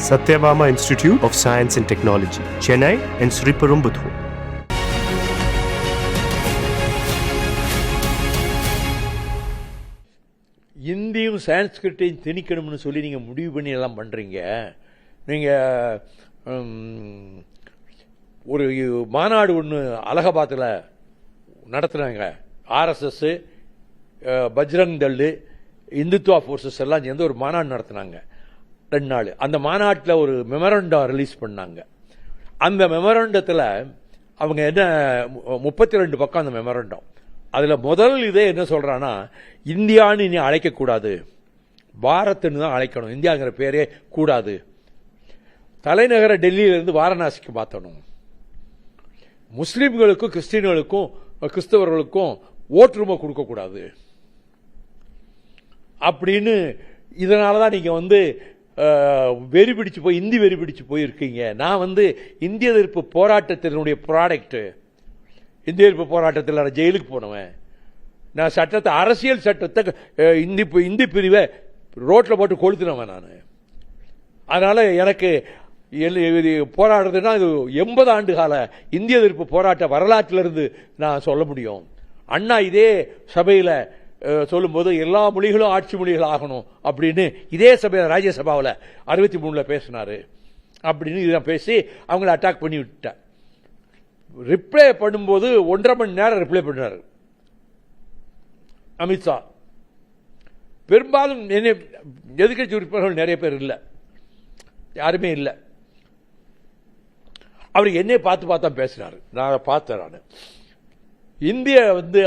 Satyabama Institute of Science and Technology, Chennai and Sriperumbudur. இந்தியும் சான்ஸ்கிரிட்டையும் திணிக்கணும்னு சொல்லி நீங்கள் முடிவு பண்ணி எல்லாம் பண்ணுறீங்க. நீங்கள் ஒரு மாநாடு ஒன்று அலகாபாத்தில் நடத்துனாங்க. ஆர்எஸ்எஸ், பஜ்ரங் தள், இந்துத்வா ஃபோர்ஸஸ் எல்லாம் சேர்ந்து ஒரு மாநாடு நடத்தினாங்க 2 நாள். அந்த மாநாட்டில் ஒரு மெமரண்டம் ரிலீஸ் பண்ணாங்க. அந்த மெமரண்டத்தில் அவங்க என்ன 32 பக்கம் அந்த மெமரண்டம். அதில் முதல் இதே என்ன சொல்கிறான்னா, இந்தியான்னு இனி அழைக்கக்கூடாது, பாரத்னு தான் அழைக்கணும், இந்தியாங்கிற பேரே கூடாது, தலைநகர டெல்லியிலிருந்து வாரணாசிக்கு மாற்றணும், முஸ்லீம்களுக்கும் கிறிஸ்டின்களுக்கும் கிறிஸ்தவர்களுக்கும் ஓட்டுரிமை கொடுக்கக்கூடாது அப்படின்னு. இதனால தான் நீங்கள் வெறி பிடிச்சு போய் இந்தி வெறி பிடிச்சு போயிருக்கீங்க. நான் இந்திய எதிர்ப்பு போராட்டத்தினுடைய ப்ராடக்ட். இந்திய எதிர்ப்பு போராட்டத்தில் நான் ஜெயிலுக்கு போனவன். நான் சட்டத்தை, அரசியல் சட்டத்தை, இந்தி பிரிவை ரோட்டில் போட்டு கொளுத்தினவன் நான். அதனால் எனக்கு போராடுறதுன்னா இது 80 ஆண்டு கால இந்திய எதிர்ப்பு போராட்ட வரலாற்றிலிருந்து நான் சொல்ல முடியும். அண்ணா இதே சபையில் சொல்லும்போது எல்லா மொழிகளும் ஆட்சி மொழிகள் ஆகணும் அப்படின்னு இதே சபையில் ராஜ்யசபாவில் 63 பேசினார் அப்படின்னு இதான் பேசி அவங்கள அட்டாக் பண்ணி விட்டேன். ரிப்ளை பண்ணும்போது 1.5 மணி நேரம் ரிப்ளை பண்ணார் அமித்ஷா. பெரும்பாலும் எதிர்க்கட்சி உறுப்பினர்கள் நிறைய பேர் இல்லை, யாருமே இல்லை. அவர் என்னை பார்த்து பேசினார். நான் பார்த்தேன். நான் இந்திய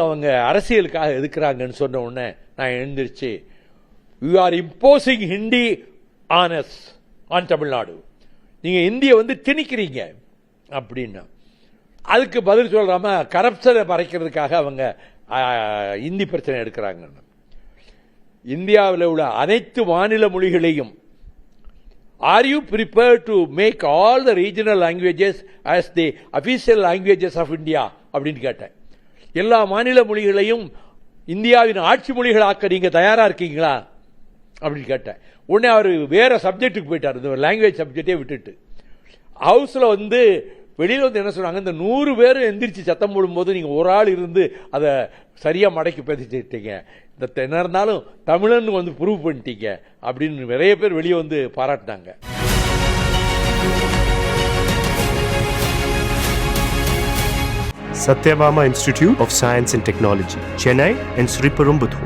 அவங்க அரசியலுக்காக எதுக்குறாங்கன்னு சொன்ன உடனே நான் எழுந்திருச்சு, you are imposing Hindi on Tamil Nadu, நீங்கள் இந்தியை திணிக்கிறீங்க அப்படின்னா. அதுக்கு பதில் சொல்றாம கரப்ஷனை மறைக்கிறதுக்காக அவங்க இந்தி பிரச்சனை எடுக்கிறாங்க. இந்தியாவில் உள்ள அனைத்து மாநில மொழிகளையும் are you prepared to make all the regional languages as the official languages of India அப்படின்னு கேட்டேன். எல்லா மாநில மொழிகளையும் இந்தியாவின் ஆட்சி மொழிகள் ஆக்க நீங்க தயாரா இருக்கீங்களா அப்படின்னு கேட்டேன். உடனே அவர் வேற சப்ஜெக்டுக்கு போயிட்டார், இந்த லாங்குவேஜ் சப்ஜெக்டே விட்டுட்டு. ஹவுஸ்ல வெளியில் என்ன சொன்னாங்க, இந்த 100 பேர் எந்திரிச்சு சத்தம் போடும்போது நீங்கள் ஒரு ஆள் இருந்து அதை சரியாக மடக்கி பேசிட்டீங்க, இந்த என்ன இருந்தாலும் தமிழன்னு ப்ரூவ் பண்ணிட்டீங்க அப்படின்னு நிறைய பேர் வெளியே பாராட்டினாங்க. Satyabama Institute of Science and Technology, Chennai and Sriperumbudur.